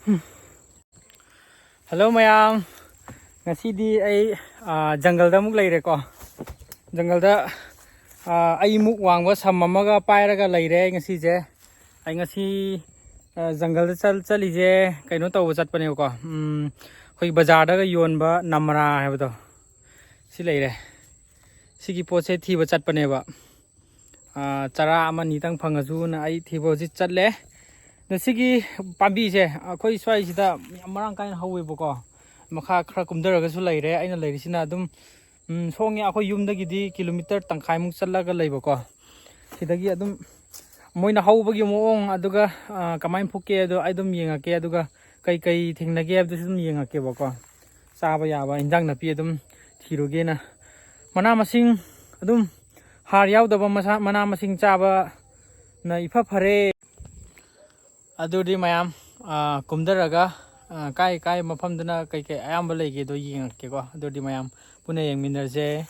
Hello mayam, ngasi ay jungle da muk leire ko. Jungle da ay muk wangwa samamaga pairaga leire ngasi je. Ay ngasi jungle da chali je kaino taw chatpane ko. Khoi bazar da yonba namra haibdo. Si leire. Sigi poche thiba chatpane ba. Chara ama nitang phangasu na ay thibo ji chatle. Nasigi pambi je akhoi swai sida marang kain hawe boko makha khra kumdaraga su leire aina leiri sina dum songi akhoi yumdagi di kilometer tangkhai muk challaga leiboko sidagi adum moina hawbagi moong aduga kamain phukke adu aidum yengake aduga kai thingnage abdu sum yengake boko chaba yaba injang napi adum thiroge na mana masing adum har yaudaba mana masing chaba na ifa phare adudi mayam kumdaraga kai mafamdana kai ayamba leige do yengake ko adudi mayam pune yengminarje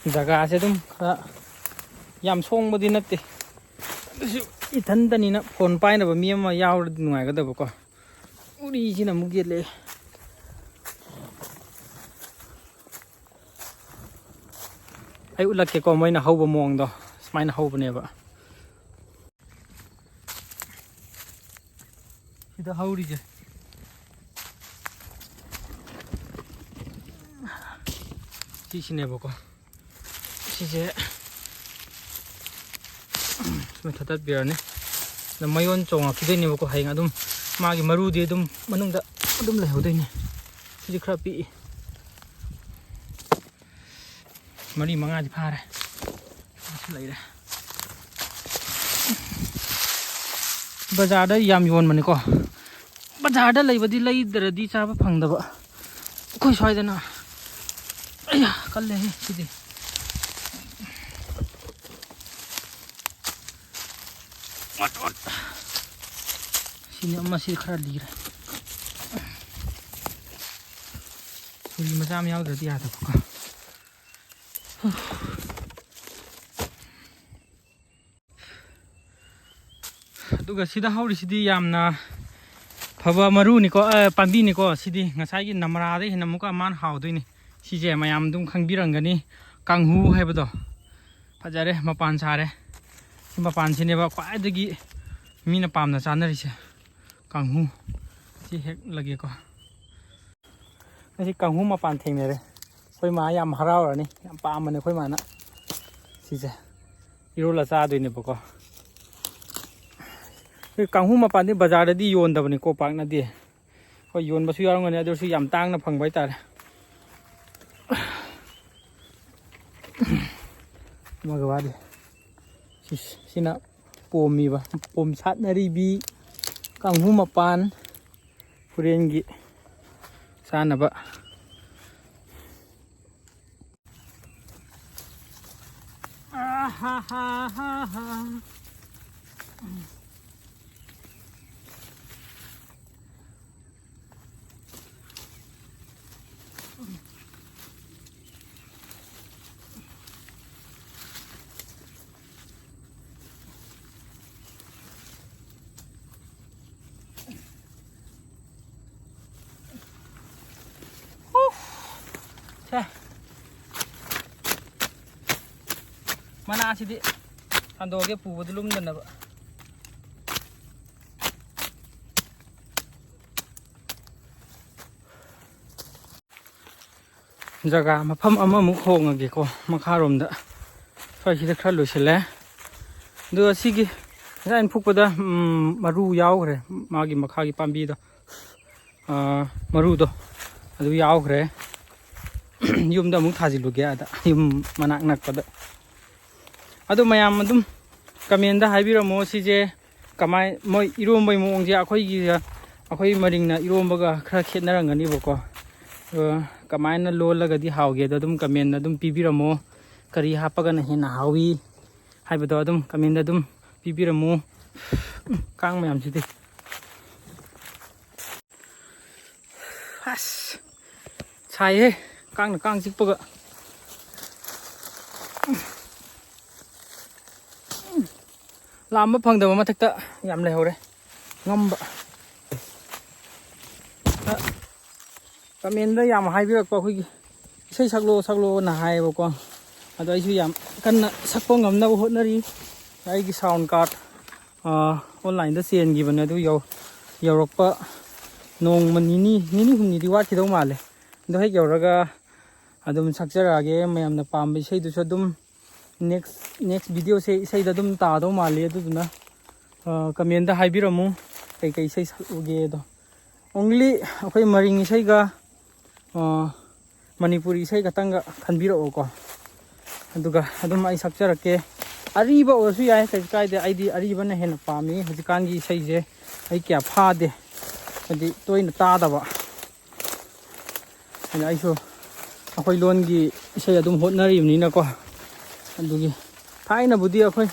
jaga se dum yam songmodi natte ithandani na phone paina ba mi ama yawradi nungai gadaba ko uri sina mugele ai ulakke ko moina hawba mong do smaina hawbane ba Ida hauri je. Sini boko. Sije. Semua tatat biar ni. Na mayon conga kide ni boko hai ngadum. Magi maru dia dum manung da dum lehu deh ni. Sije krapi. Mari manga di pare. Lagi dah. Bazar da yam yon mani ko. Bazar da leibadi leidradi chaba phangdaba khoi soidana aya kalle he sidi wat sini amma si khara lira suri majam yaudadi ada ko aduga sida hauri sidi yamna Phaba maru ni ko pambi ni ko sidi ngasai gi namra de hinamuka man haudu ni sije mayam dum khangbirangani kanghu haibado fajare mapan sare mapan sine ba kwai dagi mina pamna chanari se kanghu si hek lagi ko asi kanghu mapan thengne re khoi ma yam harau ni yam pamane khoi ma na sije irola cha doi ne bako Kanghu mapan di bazar di yon da bani ko pak na di ko yon basu yarang ngani adur su yam tang na phang bai tar magawa di sina pomi ba pom chat na ribi kanghu mapan furengi sana ba ha ha ha ha Mana sih di ando ge pu budulum dan apa jaga mafam ama muk hong ge ko makharom da fai sida khra loisele do sigi rain phukpada maru yaw re magi makhagi pambi do maru do adu yaw re yum da muk thajilu ge ada yum manak nak pada adu mayam adum kamenda haibiramo sije kamai moi irombai moong je akhoi maring na irombaga khara khetnarangani boko kamai na lolaga di hauge adum kamenda adum pibiramo kari hapaga na hena hawi haibado adum kamenda adum pibiramo kang mayam sidi has chai he kang chikpaga làm mất phần từ mà thách tạ nhắm lèo đấy ngâm bạ command ꯌꯥꯝ ꯍꯥꯏꯕꯤꯔꯛꯄ ꯑꯩꯈꯣꯏꯒꯤ ꯏꯁꯩ ꯁꯛꯂꯣꯅ ꯍꯥꯏꯌꯦꯕꯀꯣ ꯑꯗꯣ ꯑꯩꯁꯨ ꯌꯥꯝ ꯀꯟꯅ ꯁꯛꯄ ꯉꯝꯅꯕ ꯍꯣꯠꯅꯔꯤ ꯑꯩꯒꯤ ꯁꯥꯎꯟ ꯀꯥꯔꯗ ꯑꯣꯟꯂꯥꯏꯟꯗ ꯆꯦꯟꯈꯤꯕꯅꯦ ꯑꯗꯨ ꯌꯧꯔꯛꯄ ꯅꯣꯡꯃ ꯅꯤꯅꯤ ꯍꯨꯝꯅꯤꯗꯤ ꯋꯥꯠꯈꯤꯗꯧ ꯃꯥꯜꯂꯦ ꯑꯗꯣ ꯍꯦꯛ ꯌꯧꯔꯒ ꯑꯗꯨꯝ ꯁꯛꯆꯔꯛꯑꯒꯦ ꯃꯌꯥꯝꯅ ꯄꯥꯝꯕ ꯏꯁꯩꯗꯨꯁꯨ ꯑꯗꯨꯝ ꯅꯦꯛꯁ ꯚꯤꯗꯤꯑꯣꯁꯦ ꯏꯁꯩꯗ ꯑꯗꯨꯝ ꯇꯥꯗꯧ ꯃꯥꯜꯂꯤ ꯑꯗꯨꯗꯨꯅ ꯀꯃꯦꯟꯗ ꯍꯥꯏꯕꯤꯔꯝꯃꯨ ꯀꯩꯀꯩ ꯏꯁꯩ ꯁꯛꯎꯒꯦꯗꯣ ꯑꯣꯡꯂꯤ ꯑꯩꯈꯣꯏ ꯃꯔꯤꯡ ꯏꯁꯩꯒ ꯃꯅꯤꯄꯨꯔꯤ ꯏꯁꯩ ꯈꯛꯇꯪꯒ ꯈꯟꯕꯤꯔꯛꯑꯣꯀꯣ ꯑꯗꯨꯒ ꯑꯗꯨꯝ ꯑꯩ ꯁꯛꯆꯔꯛꯀꯦ ꯑꯔꯤꯕ ꯑꯣꯏꯔꯁꯨ ꯌꯥꯏ ꯀꯩꯁꯨ ꯀꯥꯏꯗꯦ ꯑꯩꯗꯤ ꯑꯔꯤꯕꯅ ꯍꯦꯟꯅ ꯄꯥꯝꯃꯤ ꯍꯧꯖꯤꯛꯀꯥꯟꯒꯤ ꯏꯁꯩꯁꯦ ꯑꯩꯀꯌꯥ ꯐꯥꯗꯦ ꯍꯥꯏꯗꯤ ꯇꯣꯏꯅ ꯇꯥꯗꯕ ꯑꯗ ꯑꯩꯁꯨ ꯑꯩꯈꯣꯏ ꯂꯣꯟꯒꯤ ꯏꯁꯩ ꯑꯗꯨꯝ ꯍꯣꯠꯅꯔꯤꯕꯅꯤꯅꯀꯣ ꯑꯗꯨꯒꯤ ꯊꯥꯏꯅꯕꯨꯗꯤ ꯑꯩꯈꯣꯏ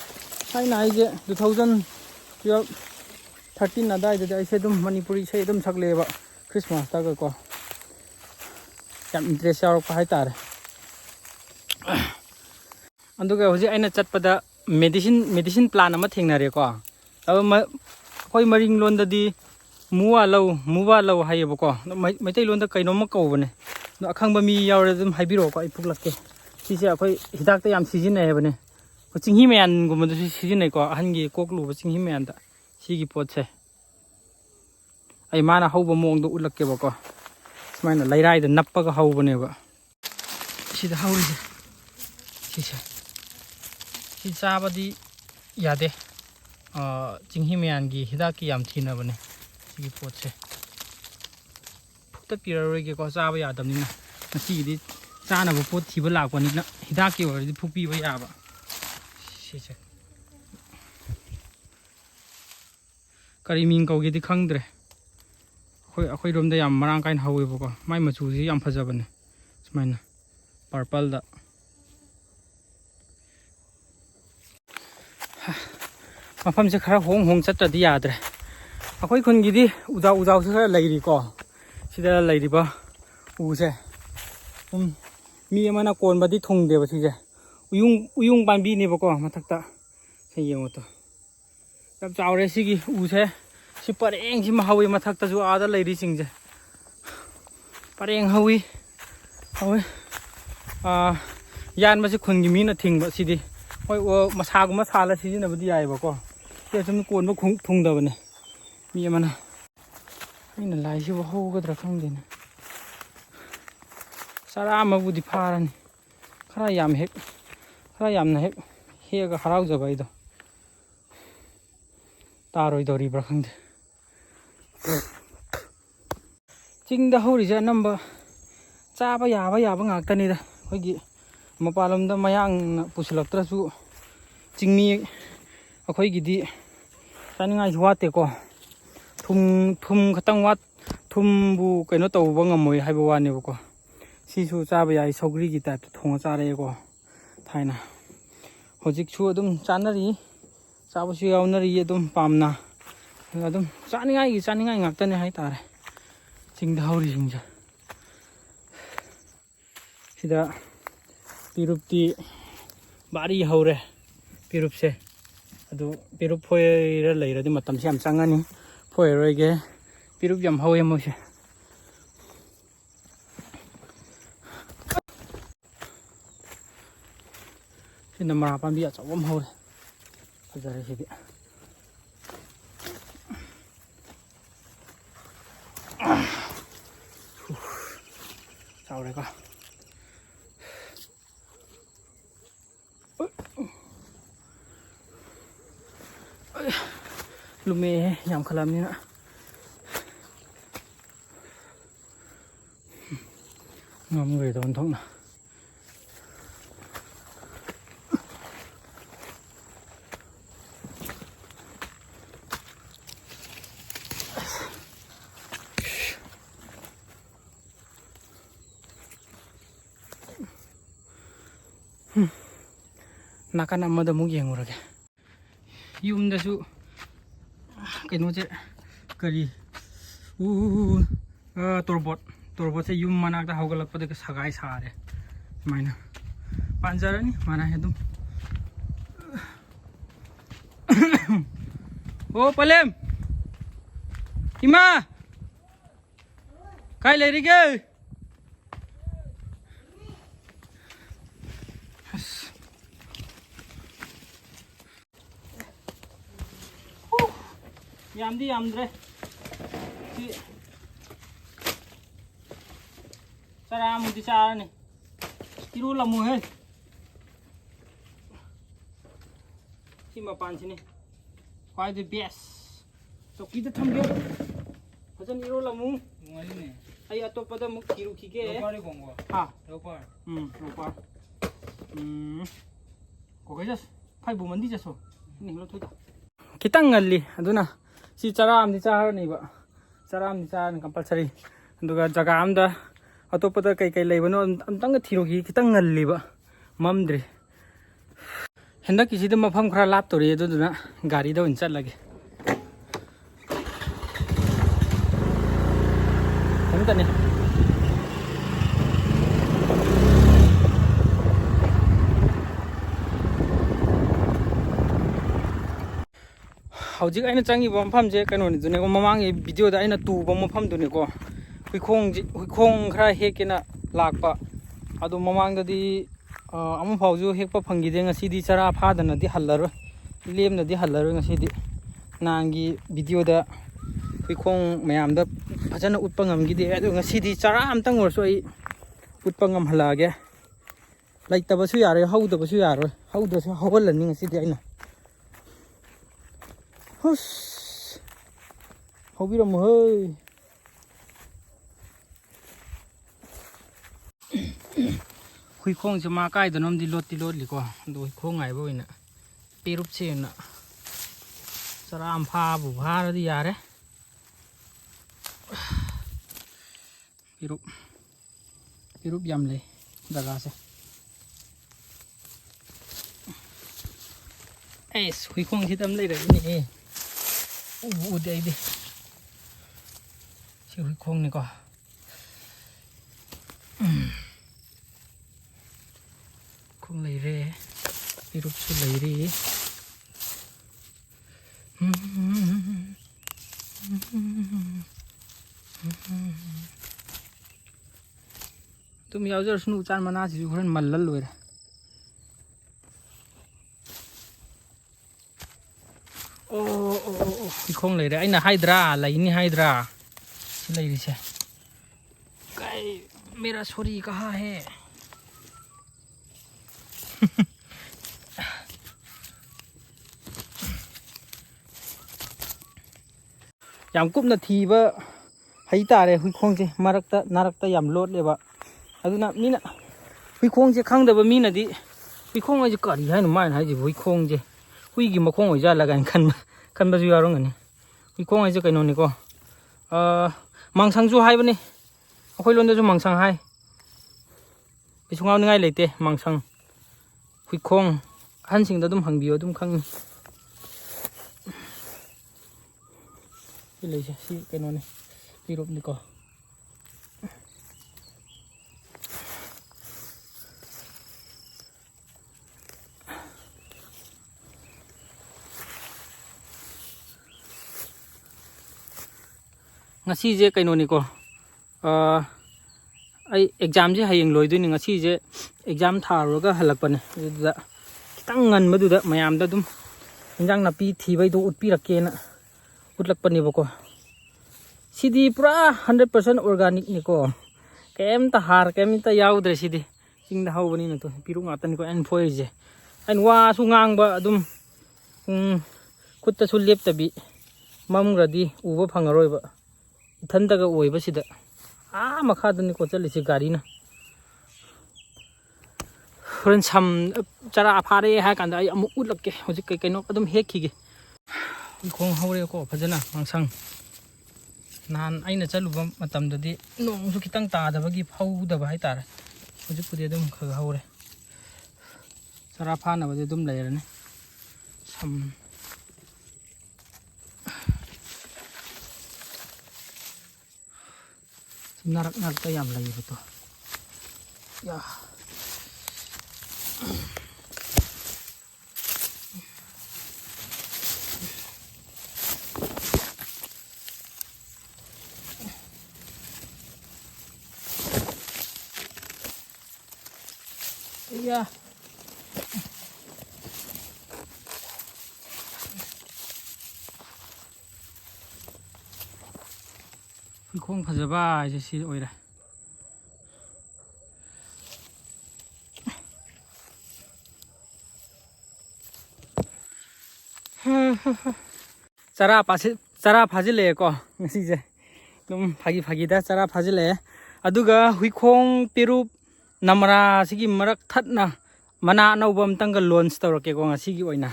ꯊꯥꯏꯅ ꯑꯩꯁꯦ 2012-13 ꯑꯗꯨꯋꯥꯏꯗꯗꯤ ꯑꯩꯁꯦ ꯑꯗꯨꯝ ꯃꯅꯤꯄꯨꯔꯤ ꯏꯁꯩ ꯑꯗꯨꯝ ꯁꯛꯂꯛꯑꯦꯕ ꯈ꯭ꯔꯤꯁꯃꯥꯁꯇꯒꯀꯣ ꯌꯥꯝ ꯏꯟꯇꯔꯦꯁ ꯌꯥꯎꯔꯛꯄ ꯍꯥꯏꯇꯥꯔꯦ ꯑꯗꯨꯒ ꯍꯧꯖꯤꯛ ꯑꯩꯅ ꯆꯠꯄꯗ ꯃꯦꯗꯤꯁꯤꯟ ꯄ꯭ꯂꯥꯟ ꯑꯃ ꯊꯦꯡꯅꯔꯦꯀꯣ ꯑꯩꯈꯣꯏ ꯃꯔꯤꯡ ꯂꯣꯟꯗꯗꯤ ꯃꯨꯋꯥ ꯂꯧ ꯍꯥꯏꯌꯦꯕꯀꯣ ꯃꯩꯇꯩꯂꯣꯟꯗ ꯀꯩꯅꯣꯝꯃ ꯀꯧꯕꯅꯦ ꯑꯗꯣ ꯑꯈꯪꯕ ꯃꯤ ꯌꯥꯎꯔꯗꯤ ꯑꯗꯨꯝ ꯍꯥꯏꯕꯤꯔꯛꯑꯣꯀꯣ ꯑꯩ ꯄꯨꯛꯂꯛꯀꯦ ꯁꯤꯁꯦ ꯑꯩꯈꯣꯏ ꯍꯤꯗꯥꯛꯇ ꯌꯥꯝ ꯁꯤꯖꯤꯟꯅꯩ ꯍꯥꯏꯕꯅꯦ ꯆꯤꯡꯍꯤ ꯃꯌꯥꯟꯒꯨꯝꯕꯗꯁꯨ ꯁꯤꯖꯤꯟꯅꯩꯀꯣ ꯑꯍꯟꯒꯤ ꯀꯣꯛ ꯂꯨꯕ ꯆꯤꯡꯍꯤ ꯃꯌꯥꯟꯗ ꯁꯤꯒꯤ ꯄꯣꯠꯁꯦ ꯑꯩ ꯃꯥꯅ ꯍꯧꯕ ꯃꯑꯣꯡꯗꯣ ꯎꯠꯂꯛꯀꯦꯕꯀꯣ ꯁꯨꯃꯥꯏꯅ ꯂꯩꯔꯥꯏꯗ ꯅꯞꯄꯒ ꯍꯧꯕꯅꯦꯕ ꯁꯤꯗ ꯍꯧꯔꯤꯁꯦ ꯁꯤꯁꯦ ꯁꯤ ꯆꯥꯕꯗꯤ ꯌꯥꯗꯦ ꯆꯤꯡꯍꯤ ꯃꯌꯥꯟꯒꯤ ꯍꯤꯗꯥꯛꯀꯤ ꯌꯥꯝ ꯊꯤꯅꯕꯅꯦ ꯁꯤꯒꯤ ꯄꯣꯠꯁꯦ ꯐꯨꯛꯇꯠꯄꯤꯔꯔꯣꯏꯒꯦꯀꯣ ꯆꯥꯕ ꯌꯥꯗꯕꯅꯤꯅ ꯉꯁꯤꯒꯤꯗꯤ ꯆꯥꯅꯕ ꯄꯣꯠ ꯊꯤꯕ ꯂꯥꯛꯄꯅꯤꯅ ꯍꯤꯗꯥꯛꯀꯤ ꯑꯣꯏꯔꯗꯤ ꯐꯨꯛꯄꯤꯕ ꯌꯥꯕ ꯁꯤꯁꯦ ꯀꯔꯤ ꯃꯤꯡ ꯀꯧꯒꯦꯗꯤ ꯈꯪꯗ꯭ꯔꯦ ꯑꯩꯈꯣꯏꯔꯣꯝꯗ ꯌꯥꯝ ꯃꯔꯥꯡ ꯀꯥꯏꯅ ꯍꯧꯋꯦꯕꯀꯣ ꯃꯥꯏ ꯃꯆꯨꯁꯤ ꯌꯥꯝ ꯐꯖꯕꯅꯦ ꯁꯨꯃꯥꯏꯅ ꯄꯔꯄꯜꯗ ꯃꯐꯝꯁꯦ ꯈꯔ ꯍꯣꯡ ꯆꯠꯇ꯭ꯔꯗꯤ ꯌꯥꯗ꯭ꯔꯦ ꯑꯩꯈꯣꯏ ꯈꯨꯟꯒꯤꯗꯤ ꯎꯖꯥꯎꯁꯦ ꯈꯔ ꯂꯩꯔꯤꯀꯣ ꯁꯤꯗ ꯂꯩꯔꯤꯕ ꯎꯁꯦ ꯃꯤ ꯑꯃꯅ ꯀꯣꯟꯕꯗꯤ ꯊꯨꯡꯗꯦꯕ ꯁꯤꯁꯦ ꯎꯌꯨꯡ ꯄꯥꯝꯕꯤꯅꯦꯕꯀꯣ ꯃꯊꯛꯇ ꯁꯤ ꯌꯦꯡꯉꯣꯇꯣ ꯌꯥꯝ ꯆꯥꯎꯔꯦ ꯁꯤꯒꯤ ꯎꯁꯦ ꯁꯤ ꯄꯔꯦꯡꯁꯤꯃ ꯍꯧꯋꯤ ꯃꯊꯛꯇꯁꯨ ꯑꯥꯗ ꯂꯩꯔꯤꯁꯤꯡꯁꯦ ꯄꯔꯦꯡ ꯍꯧꯋꯤ ꯌꯥꯟꯕꯁꯦ ꯈꯨꯟꯒꯤ ꯃꯤꯅ ꯊꯤꯡꯕ ꯁꯤꯗꯤ ꯍꯣꯏ ꯃꯁꯥꯒꯨꯝꯕ ꯁꯥꯜꯂ ꯁꯤꯖꯤꯟꯅꯕꯗꯤ ꯌꯥꯏꯑꯕꯀꯣ ꯁꯤ ꯑꯁꯨꯝ ꯀꯣꯟꯕ ꯊꯨꯡꯗꯕꯅꯦ ꯃꯤ ꯑꯃꯅ ꯑꯩꯅ ꯂꯥꯏꯁꯤꯕꯨ ꯍꯧꯒꯗ꯭ꯔꯥ ꯈꯪꯗꯦꯅꯦ ꯆꯔꯥ ꯑꯃꯕꯨꯗꯤ ꯐꯥꯔꯅꯤ ꯈꯔ ꯌꯥꯝꯅ ꯍꯦꯛ ꯍꯦꯛꯑꯒ ꯍꯔꯥꯎꯖꯕ ꯑꯩꯗꯣ ꯇꯥꯔꯣꯏꯗꯧꯔꯤꯕ꯭ꯔꯥ ꯈꯪꯗꯦ ꯆꯤꯡꯗ ꯍꯧꯔꯤꯁꯦ ꯑꯅꯝꯕ ꯆꯥꯕ ꯌꯥꯕ ꯉꯥꯛꯇꯅꯤꯗ ꯑꯩꯈꯣꯏꯒꯤ ꯃꯄꯥꯟꯂꯣꯝꯗ ꯃꯌꯥꯡꯅ ꯄꯨꯁꯤꯜꯂꯛꯇ꯭ꯔꯁꯨ ꯆꯤꯡꯃꯤ ꯑꯩꯈꯣꯏꯒꯤꯗꯤ ꯆꯥꯅꯤꯡꯉꯥꯏꯁꯨ ꯋꯥꯠꯇꯦꯀꯣ ꯊꯨꯝ ꯈꯛꯇꯪ ꯊꯨꯝꯕꯨ ꯀꯩꯅꯣ ꯇꯧꯕ ꯉꯝꯃꯣꯏ ꯍꯥꯏꯕ ꯋꯥꯅꯦꯕꯀꯣ ꯁꯤꯁꯨ ꯆꯥꯕ ꯌꯥꯏ ꯁꯧꯒ꯭ꯔꯤꯒꯤ ꯇꯥꯏꯞꯇ ꯊꯣꯡꯉ ꯆꯥꯔꯛꯑꯦꯀꯣ ꯊꯥꯏꯅ ꯍꯧꯖꯤꯛꯁꯨ ꯑꯗꯨꯝ ꯆꯥꯅꯔꯤ ꯆꯥꯕꯁꯨ ꯌꯥꯎꯅꯔꯤ ꯑꯗꯨꯝ ꯄꯥꯝꯅ ꯑꯗꯨꯝ ꯆꯥꯅꯤꯡꯉꯥꯏ ꯉꯥꯛꯇꯅꯦ ꯍꯥꯏꯇꯥꯔꯦ ꯆꯤꯡꯗ ꯍꯧꯔꯤꯁꯤꯡꯁꯦ ꯁꯤꯗ ꯄꯦꯔꯨꯛꯇꯤ ꯚꯥꯔꯤ ꯍꯧꯔꯦ ꯄꯦꯔꯨꯛꯁꯦ ꯑꯗꯨ ꯄꯦꯔꯨꯛ ꯐꯣꯏꯔ ꯂꯩꯔꯗꯤ ꯃꯇꯝꯁꯦ ꯌꯥꯝ ꯆꯪꯉꯅꯤ ꯐꯣꯏꯔꯔꯣꯏꯒꯦ ꯄꯦꯔꯨꯛ ꯌꯥꯝ ꯍꯧꯋꯦ ꯃꯣꯏꯁꯦ ꯁꯤꯅ ꯃꯔꯥ ꯄꯥꯝꯕꯤ ꯑꯆꯧꯕ ꯑꯃ ꯍꯧꯔꯦ ꯐꯖꯔꯦ ꯁꯤꯗꯤ ꯆꯥꯎꯔꯦꯀꯣ ꯂꯨꯝꯃꯦꯍꯦ ꯌꯥꯝꯈꯠꯂꯕꯅꯤꯅ ꯉꯝꯈ꯭ꯔꯦꯗ ꯑꯣꯟꯊꯣꯛꯅ ꯅꯥꯀꯟ ꯑꯃꯗ ꯑꯃꯨꯛ ꯌꯦꯡꯉꯨꯔꯒꯦ ꯌꯨꯝꯗꯁꯨ ꯀꯩꯅꯣꯁꯦ ꯀꯔꯤ ꯇꯣꯔꯕꯣꯠꯁꯦ ꯌꯨꯝ ꯃꯅꯥꯛꯇ ꯍꯧꯒꯠꯂꯛꯄꯗꯒꯤ ꯁꯒꯥꯏ ꯁꯥꯔꯦ ꯁꯨꯃꯥꯏꯅ ꯄꯥꯟꯖꯔꯅꯤ ꯃꯅꯥꯏ ꯑꯗꯨꯝ ꯑꯣ ꯄꯂꯦꯝ ꯏꯃꯥ Cái lấy đi kìa. Yam đi yam rồi. Chị Sara một tí xa này. Tiro là mùi hết. Chị mà bàn chị này. Khoai the best. Cho kỹ thật thăm vô. Thật chân tiro là mùi. Ngoài đi này. Ai ở top pada muk tiro kì kê. Leopard đi cùng qua. Ha. Leopard. Leopard. Có cái gì? Phải bù mấn đi cho số. Này nó thôi ta. Kita ngali. Aduna. Si charam di char ni ba. Charam di char compulsory. Aduga jaga amda atopada kai kai leibano amtang thiro ki kitang ngalli ba. Mamdri. Hendak kisi de mafam khara lap tori aduna gari da unchat lage. Henta ne. Hꯧzik aina changi bom pham je kanoni dune ko mamang e video da aina tu bom pham dune ko huikhong khara hekena lakpa adu mamang da di amu phauju hekpa phangi de ngasi di chara pha dana di hallaro lem na di hallaro ngasi di nangi video da huikhong mayam da phajana utpa ngamgi de adu ngasi di chara amtang orso ai utpa ngam halage laitaba su yare haudaba su yaro hauda su hawalani ngasi di aina Hush, how be the way? Hui khong cho ma kai danom di lot li ko do khong ngai bo ina perup che na saram pha bu pha ra di yare perup yam le daga se es hui khong thi tam le ra ni đây đi siêu huy khung này coi khung lấy rê đi rút xuống lấy đi tụi mình giờ snu chan mana chỉ còn mần lăn rồi không lấy đấy anh là Hydra lấy ní Hydra lấy đi xem cái mera sorry कहाँ है yam cúp là thì vợ hay ta đây huy khong chứ narak ta yam lótเลยvợ aduna mina huy khong chứ khang được mina đi huy khong ấy cả đi hay nó mai hay gì huy khong chứ huy gì mà khong ở ra là cái khăn bao nhiêu rồi này huy khong ấy chứ cái này co mang sang du hay bên này khôi luôn cho mang sang hay cái chúng ngay lấy tê mang sang huy khong han sinh đó đúng hàng biểu đúng khang cái lấy chứ cái này đi rụp đi co ngasi je kaino ni ko ai exam je hayeng loi dui ni ngasi je exam tharo ga halak pane da kitang ngan madu da mayam da dum injang napi thi bai do utpi rakke na utlak pani bako sidi pura 100% organic ni ko kem ta har kem ta yaw dre sidi sing da haw bani na to piru ngatan ko en foi je an wa su ngang ba dum khutta su lep ta bi mam radi uba phangaroi ba thanda ga oi ba sida makha dani ko chali si gari na friend sam chara phare ha kan da ai amu utlak ke hojik kai kaino adum hek khige khong hawre ko phajana mangsang nan aina chaluba matam dadi nong su kitang ta da bagi phau da bai tar hojik pudi adum kha hawre chara pha na ba dum lai rane sam narak ta yam lagi betul ya 야. 콩 파져봐 이제 시 오이래. 짜라 바질래요 이제 좀 바기다 짜라 바질래. 아두가 휘콩 삐룹 나무라 시기 머락 탓나 mana anauba amtanga launch tawrake ko ngasigi oina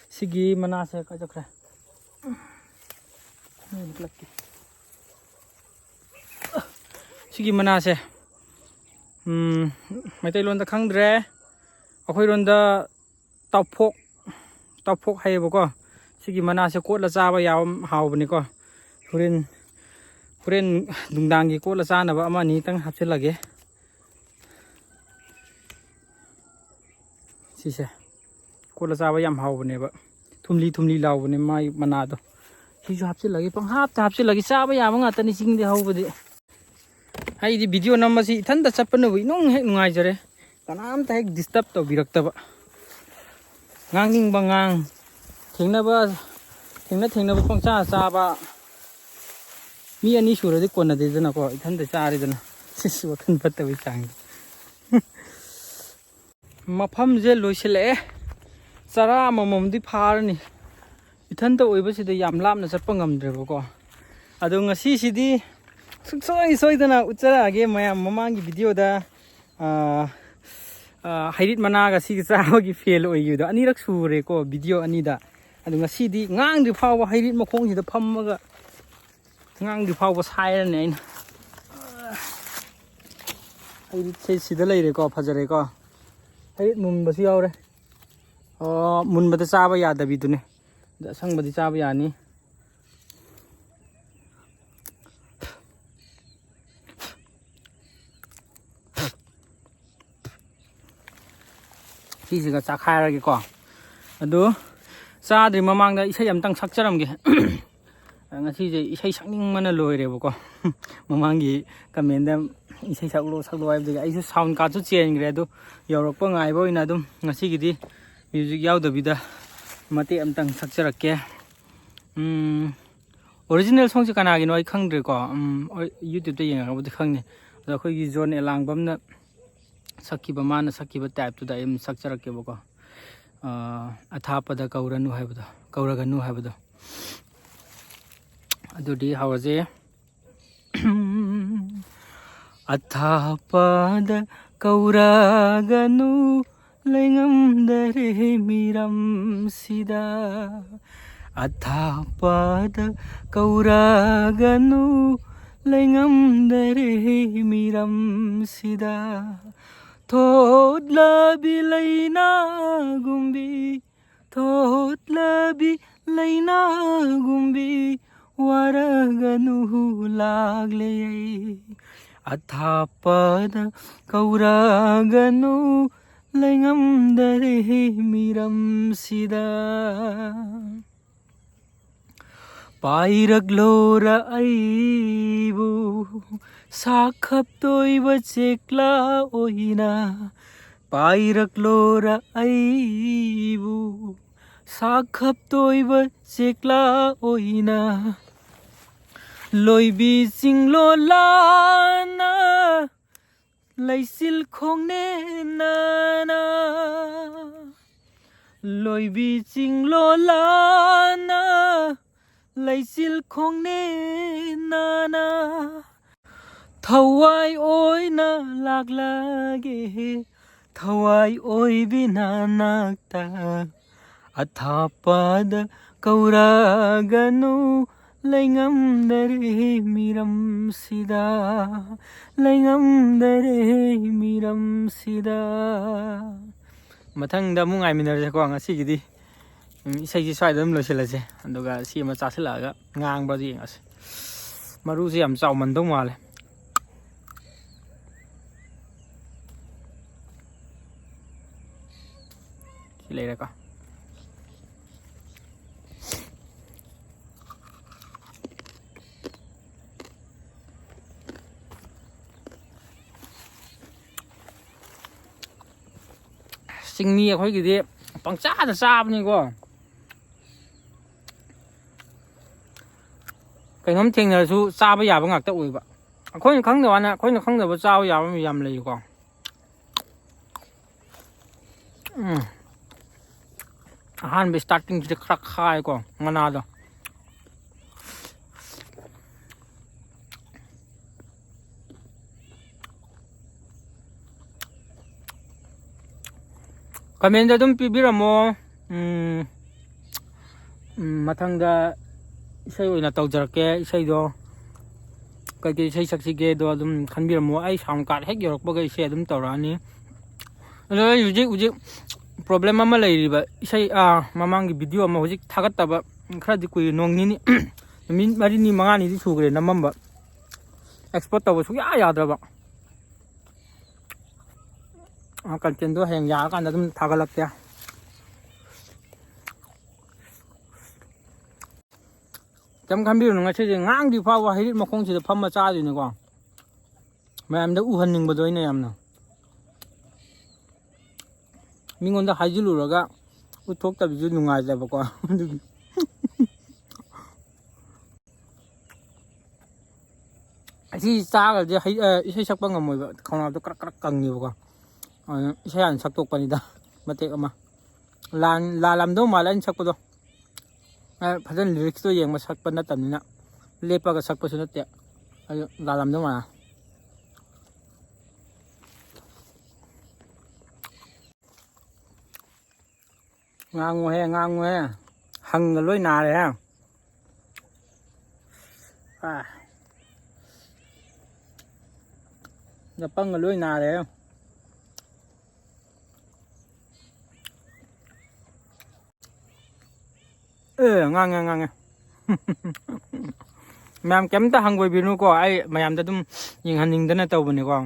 sigi mana se ka jakra sigi mana se maitai lon da khangdre akhoi ron da tawphok haibo ko sigi mana se kotla chaba yaw hawbani ko hurin dungdang gi kotla chana ba ama ni tang hapsilage siसे कोला चाबा याम हावबनेबा थुमली लावबने माय मनादो सिजु हापसे लगे पंग हापसे लगे चाबा याबा ngaतनी सिंगदे हावबदे हाइदि भिडियो नम्मसि इथनदा चप्पनबु इनों हेक नुंगाइजरे कनामता हेक डिस्टर्ब तौबिरक्तबा ngang ngang थेंगनबा पंगचा चाबा मी अनि सुरदि कोनदेजना को इथनदा चारेदना सिसु वखन फतबि चांग मफमजे लोइसले चारा मममदि फारनी इथनता ओइबसिदा याम लामना चप्पा ngamद्रेबको अदो ngasi सिदि सोइदना उचरागे मया ममांगी भिडियोदा हाइरिट मनागा सिगि चाबगी फेल ओइगिदो अनिरक सुरेको भिडियो अनिदा अदो ngasiदि ngang फावबा हाइरिट मखोंगिदा फम्मगा ngang फावबा साइरने आइन हाइरिट से सिदा लैरेको फजरेको हाइरिट मुनबसु यावरे मुनबदा चाबा यादबिदुने दा संगबदि चाबा यानी सिसिगा चाखायरगे को अदु चाद्रि ममांगदा इसै अमतंग सक्चरमगे ngasiजे इसै सक्निंगमना लोइरेबको ममांगी कमेन्टदा इसै सक्लो हाइबदि आइसु साउन्ड काजु चेंजग्रे अदु यौरकपा ngaइबो इना दुम ngasiगिदि म्युजिक यावदबिदा मते अमतंग सक्चरके ओरिजिनल सॉन्ग से कनागिनो आई खंगद्रे को यूट्यूब ते यंगाबदि खंगने अदा खोगी जोन एलांगबमना सकिबा माना सकिबा टाइप टू दा एम सक्चरके बको अथापदा कौरनु हाइबदो कौरगनु हाइबदो अदुदि हावजे अथापदा कौरगनु लेंगमदरे मिरम सिदा अथापदा कौरगनु लेंगमदरे मिरम सिदा थोटलबि लैना गुम्बी वरगनु लागले अथापदा कौरगनु लेंगमदरे मिरम सिदा पाइरग्लोर आइबु साखप्तोइबा चेक्ला ओइना पाइरग्लोर आइबु साखप्तोइबा चेक्ला ओइना लोइबि चिंलो लाना लैसिल खोंने नाना लोइबि चिंलो लाना लैसिल खोंने नाना थवाई ओइना लागलागे थवाई ओइ बिना नाक्ता अथापदा कौरगनु लेंगमदरे मिरम सिदा लेंगमदरे मिरम सिदा मथंगदा मु ngaiminerjeko ngasigidi isai swaida dum losilase aduga si ma chasilaga ngangba yengase maru si yam chawmandong male si leireka ꯆꯤꯡꯃꯤ ꯑꯩꯈꯣꯏꯒꯤꯗꯤ ꯄꯪꯆꯥꯗ ꯆꯥꯕꯅꯤꯀꯣ ꯀꯩꯅꯣꯝ ꯊꯦꯡꯅꯔꯁꯨ ꯆꯥꯕ ꯌꯥꯕ ꯉꯥꯛꯇ ꯑꯣꯏꯕ ꯑꯩꯈꯣꯏꯅ ꯈꯪꯗꯕ ꯋꯥꯅ ꯑꯩꯈꯣꯏꯅ ꯈꯪꯗꯕ ꯆꯥꯕ ꯌꯥꯕ ꯌꯥꯝ ꯂꯩꯀꯣ ꯑꯍꯥꯟꯕ ꯁ꯭ꯇꯥꯔꯇꯤꯡꯁꯤꯗ ꯈꯔ ꯈꯥꯏꯀꯣ ꯃꯅꯥꯗꯣ ꯀꯃꯦꯟꯗ ꯑꯗꯨꯝ ꯄꯤꯕꯤꯔꯝꯃꯣ ꯃꯊꯪꯗ ꯏꯁꯩ ꯑꯣꯏꯅ ꯇꯧꯖꯔꯛꯀꯦ ꯏꯁꯩꯗꯣ ꯀꯩꯀꯩ ꯏꯁꯩ ꯁꯛꯁꯤꯒꯦꯗꯣ ꯑꯗꯨꯝ ꯈꯟꯕꯤꯔꯝꯃꯣ ꯑꯩ ꯁꯥꯎꯟ ꯀꯥꯔꯗ ꯍꯦꯛ ꯌꯧꯔꯛꯄꯒ ꯏꯁꯩ ꯑꯗꯨꯝ ꯇꯧꯔꯛꯑꯅꯤ ꯑꯗꯣ ꯑꯩ ꯍꯧꯖꯤꯛ ꯄ꯭ꯔꯣꯕ꯭ꯂꯦꯝ ꯑꯃ ꯂꯩꯔꯤꯕ ꯏꯁꯩ ꯃꯃꯥꯡꯒꯤ ꯚꯤꯗꯤꯑꯣ ꯑꯃ ꯍꯧꯖꯤꯛ ꯊꯥꯒꯠꯇꯕ ꯈꯔꯗꯤ ꯀꯨꯏꯔꯦ ꯅꯣꯡ ꯅꯤꯅꯤ ꯅꯨꯃꯤꯠ 4 5 ꯁꯨꯈ꯭ꯔꯦ ꯅꯝꯃꯝꯕ ꯑꯦꯛꯁꯄꯣꯔꯠ ꯇꯧꯕ ꯁꯨꯡꯌꯥ ꯌꯥꯗ꯭ꯔꯕ ꯀꯟꯇꯦꯟꯗꯣ ꯍꯌꯦꯡ ꯌꯥꯔꯀꯥꯟꯗ ꯑꯗꯨꯝ ꯊꯥꯒꯠꯂꯛꯀꯦ ꯀꯩꯝ ꯈꯟꯕꯤꯔꯨꯅꯨ ꯉꯁꯤꯁꯦ ꯉꯥꯡꯗꯤ ꯐꯥꯎꯕ ꯍꯩꯔꯤꯠ ꯃꯈꯣꯡꯁꯤꯗ ꯐꯝꯃ ꯆꯥꯗꯣꯏꯅꯤꯀꯣ ꯃꯌꯥꯝꯗ ꯎꯍꯟꯅꯤꯡꯕꯗꯣ ꯑꯩꯅ ꯌꯥꯝꯅ ꯃꯤꯉꯣꯟꯗ ꯍꯥꯏꯖꯤꯜꯂꯨꯔꯒ ꯎꯠꯊꯣꯛꯇꯕꯁꯨ ꯅꯨꯡꯉꯥꯏꯖꯕꯀꯣ ꯑꯗꯨꯒꯤ ꯑꯁꯤ ꯆꯥꯒ꯭ꯔꯗꯤ ꯏꯁꯩ ꯁꯛꯄ ꯉꯝꯃꯣꯏꯕ ꯈꯧꯅꯥꯎꯗꯣ ꯀ꯭ꯔꯛ ꯀꯪꯉꯦꯕꯀꯣ ꯏꯁꯩ ꯍꯥꯟꯅ ꯁꯛꯇꯣꯛꯄꯅꯤꯗ ꯃꯇꯦꯛ ꯑꯃ ꯂꯥꯜꯂꯝꯗꯧ ꯃꯥꯜꯂꯦ ꯑꯩꯅ ꯁꯛꯄꯗꯣ ꯐꯖꯅ ꯂꯤꯔꯤꯛꯁꯇꯣ ꯌꯦꯡꯕ ꯁꯛꯄ ꯅꯠꯇꯕꯅꯤꯅ ꯂꯦꯞꯄꯒ ꯁꯛꯄꯁꯨ ꯅꯠꯇꯦ ꯑꯗꯨ ꯂꯥꯜꯂꯝꯗꯧ ꯃꯥꯜꯂꯦ ꯉꯥꯡꯉꯨꯍꯦ ꯍꯪꯒ ꯂꯣꯏ ꯅꯥꯔꯦ ꯄꯪꯒ ꯂꯣꯏ ꯅꯥꯔꯦ ꯉꯥꯡꯉꯦ ꯃꯌꯥꯝ ꯀꯩꯝꯇ ꯍꯪꯒꯣꯏꯕꯤꯔꯨꯅꯨꯀꯣ ꯑꯩ ꯃꯌꯥꯝꯗ ꯑꯗꯨꯝ ꯌꯦꯡꯍꯟꯅꯤꯡꯗꯅ ꯇꯧꯕꯅꯤꯀꯣ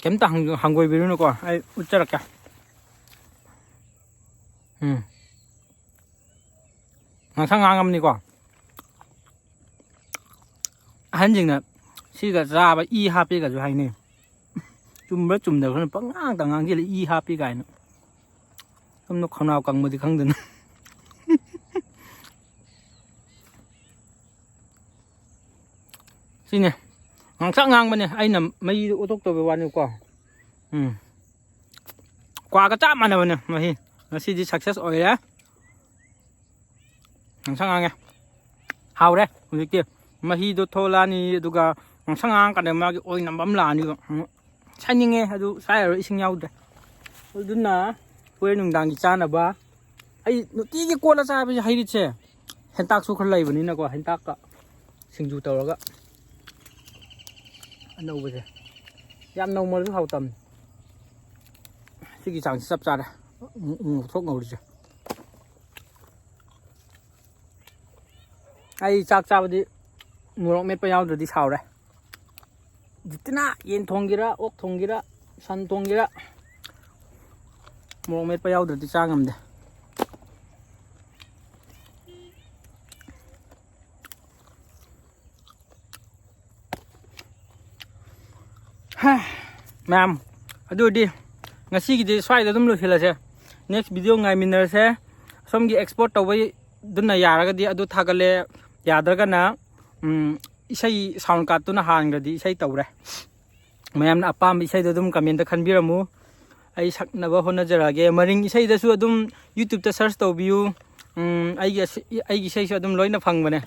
ꯀꯩꯝꯇ ꯍꯪꯒꯣꯏꯕꯤꯔꯨꯅꯨꯀꯣ ꯑꯩ ꯎꯠꯆꯔꯛꯀꯦ ꯉꯥꯡꯁꯪ ꯉꯥꯡꯉꯝꯅꯤꯀꯣ ꯑꯍꯟꯁꯤꯡꯅ ꯁꯤꯒ ꯆꯥꯕ ꯏ ꯍꯥꯞꯄꯤꯒꯁꯨ ꯍꯥꯏꯅꯩ ꯆꯨꯝꯕ꯭ꯔꯥ ꯆꯨꯝꯗꯕ꯭ꯔꯥ ꯄꯪꯉꯥꯡꯇ ꯉꯥꯡꯁꯤꯜꯂ ꯏ ꯍꯥꯞꯄꯤ ꯀꯥꯏꯅ ꯁꯣꯝꯗ ꯈꯧꯅꯥꯎ ꯀꯪꯕꯗꯤ ꯈꯪꯗꯅ ꯁꯤꯅꯦ ꯉꯥꯡꯁꯪ ꯉꯥꯡꯕꯅꯦ ꯑꯩꯅ ꯃꯍꯤꯗꯣ ꯑꯣꯠꯊꯣꯛꯇꯕ ꯋꯥꯅꯤꯀꯣ ꯀ꯭ꯋꯥꯒ ꯆꯞ ꯃꯥꯟꯅꯕꯅꯦ ꯃꯍꯤ ꯉꯁꯤꯗꯤ ꯁꯛꯁꯦꯁ ꯑꯣꯏꯔꯦ ꯉꯥꯡꯁꯪ ꯉꯥꯡꯉꯦ ꯍꯥꯎꯔꯦ ꯍꯧꯖꯤꯛꯇꯤ ꯃꯍꯤꯗꯣ ꯊꯣꯛꯂꯛꯑꯅꯤ ꯑꯗꯨꯒ ꯉꯥꯡꯁꯪ ꯉꯥꯡꯉꯀꯥꯟꯗ ꯃꯥꯒꯤ ꯑꯣꯏꯅꯝꯕ ꯑꯃ ꯂꯥꯛꯑꯅꯤꯕ ꯁꯥꯏꯅꯤꯡꯉꯦ ꯑꯗꯨ ꯁꯥꯏꯔꯔꯣꯏ ꯏꯁꯤꯡ ꯌꯥꯎꯗ꯭ꯔꯦ ꯑꯗꯨꯅ ꯍꯣꯔꯦꯟ ꯅꯨꯡꯗꯥꯡꯒꯤ ꯆꯥꯅꯕ ꯑꯩ ꯅꯨꯡꯇꯤꯒꯤ ꯀꯣꯠꯂ ꯆꯥꯕꯁꯦ ꯍꯩꯔꯤꯠꯁꯦ ꯍꯦꯟꯇꯥꯛꯁꯨ ꯈꯔ ꯂꯩꯕꯅꯤꯅꯀꯣ ꯍꯦꯟꯇꯥꯛꯀ ꯁꯤꯡꯖꯨ ꯇꯧꯔꯒ ꯑꯅꯧꯕꯁꯦ ꯌꯥꯝ ꯅꯧꯃꯜꯂꯁꯨ ꯍꯥꯎꯇꯕꯅꯤ ꯁꯤꯒꯤ ꯆꯥꯡꯁꯤ ꯆꯞ ꯆꯥꯔꯦ ꯊꯣꯛ ꯉꯧꯔꯤꯁꯦ ꯑꯩ ꯆꯥꯛ ꯆꯥꯕꯗꯤ ꯃꯣꯔꯣꯛ ꯃꯦꯠꯄ ꯌꯥꯎꯗ꯭ꯔꯗꯤ ꯁꯥꯎꯔꯦ ꯖꯤꯠꯇꯅ ꯌꯦꯟ ꯊꯣꯡꯒꯦꯔꯥ ꯑꯣꯛ ꯊꯣꯡꯒꯦꯔꯥ ꯁꯟ ꯊꯣꯡꯒꯦꯔꯥ ꯃꯣꯔꯣꯛ ꯃꯦꯠꯄ ꯌꯥꯎꯗ꯭ꯔꯗꯤ ꯆꯥ ꯉꯝꯗꯦ ꯃꯌꯥꯝ ꯑꯗꯨꯗꯤ ꯉꯁꯤꯒꯤꯗꯤ ꯁ꯭ꯋꯥꯏꯗ ꯑꯗꯨꯝ ꯂꯣꯏꯁꯤꯜꯂꯁꯦ ꯅꯦꯛꯁ ꯚꯤꯗꯤꯑꯣ ꯉꯥꯏꯃꯤꯟꯅꯔꯁꯦ ꯁꯣꯝꯒꯤ ꯑꯦꯛꯁꯄꯣꯔꯠ ꯇꯧꯕꯗꯨꯅ ꯌꯥꯔꯒꯗꯤ ꯑꯗꯨ ꯊꯥꯒꯠꯂꯦ ꯌꯥꯗ꯭ꯔꯒꯅ ꯏꯁꯩ ꯁꯥꯎꯟ ꯀꯥꯔꯠꯇꯨꯅ ꯍꯥꯟꯈ꯭ꯔꯗꯤ ꯏꯁꯩ ꯇꯧꯔꯦ ꯃꯌꯥꯝꯅ ꯑꯄꯥꯝꯕ ꯏꯁꯩꯗꯣ ꯑꯗꯨꯝ ꯀꯃꯦꯟꯇ ꯈꯟꯕꯤꯔꯝꯃꯨ ꯑꯩ ꯁꯛꯅꯕ ꯍꯣꯠꯅꯖꯔꯛꯑꯒꯦ ꯃꯔꯤꯡ ꯏꯁꯩꯗꯁꯨ ꯑꯗꯨꯝ ꯌꯨꯇ꯭ꯌꯨꯕꯇ ꯁꯔꯆ ꯇꯧꯕꯤꯌꯨ ꯑꯩꯒꯤ ꯏꯁꯩꯁꯨ ꯑꯗꯨꯝ ꯂꯣꯏꯅ ꯐꯪꯕꯅꯦ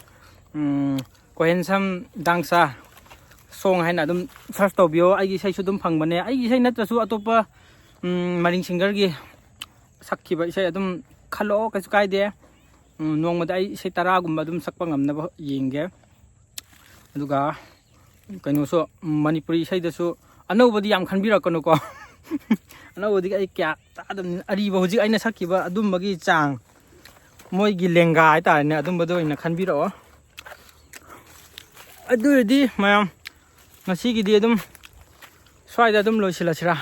ꯀꯣꯍꯦꯟꯁꯝ ꯗꯥꯡꯁꯥ ꯁꯣꯡ ꯍꯥꯏꯅ ꯑꯗꯨꯝ ꯁꯔꯆ ꯇꯧꯕꯤꯌꯣ ꯑꯩꯒꯤ ꯏꯁꯩꯁꯨ ꯑꯗꯨꯝ ꯐꯪꯕꯅꯦ ꯑꯩꯒꯤ ꯏꯁꯩ ꯅꯠꯇ꯭ꯔꯁꯨ ꯑꯇꯣꯞꯄ ꯃꯔꯤꯡ ꯁꯤꯡꯒꯔꯒꯤ ꯁꯛꯈꯤꯕ ꯏꯁꯩ ꯑꯗꯨꯝ ꯈꯜꯂꯛꯑꯣ ꯀꯩꯁꯨ ꯀꯥꯏꯗꯦ ꯅꯣꯡꯃꯗ ꯑꯩ ꯏꯁꯩ 10ꯒꯨꯝꯕ ꯑꯗꯨꯝ ꯁꯛꯄ ꯉꯝꯅꯕ ꯌꯦꯡꯒꯦ ꯑꯗꯨꯒ ꯀꯩꯅꯣꯁꯨ ꯃꯅꯤꯄꯨꯔꯤ ꯏꯁꯩꯗꯁꯨ ꯑꯅꯧꯕꯗꯤ ꯌꯥꯝ ꯈꯟꯕꯤꯔꯛꯀꯅꯨꯀꯣ ꯑꯅꯧꯕꯗꯤ ꯑꯩ ꯀꯌꯥ ꯇꯥꯗꯕꯅꯤꯅ ꯑꯔꯤꯕ ꯍꯧꯖꯤꯛ ꯑꯩꯅ ꯁꯛꯈꯤꯕ ꯑꯗꯨꯝꯕꯒꯤ ꯆꯥꯡ ꯃꯣꯏꯒꯤ ꯂꯦꯡꯒꯥ ꯍꯥꯏꯇꯥꯔꯦꯅꯦ ꯑꯗꯨꯝꯕꯗꯣ ꯑꯣꯏꯅ ꯈꯟꯕꯤꯔꯛꯑꯣ ꯑꯗꯨ ꯑꯣꯏꯔꯗꯤ ꯃꯌꯥꯝ ꯉꯁꯤꯒꯤꯗꯤ ꯑꯗꯨꯝ ꯁ꯭ꯋꯥꯏꯗ ꯑꯗꯨꯝ ꯂꯣꯏꯁꯤꯜꯂꯁꯤꯔꯥ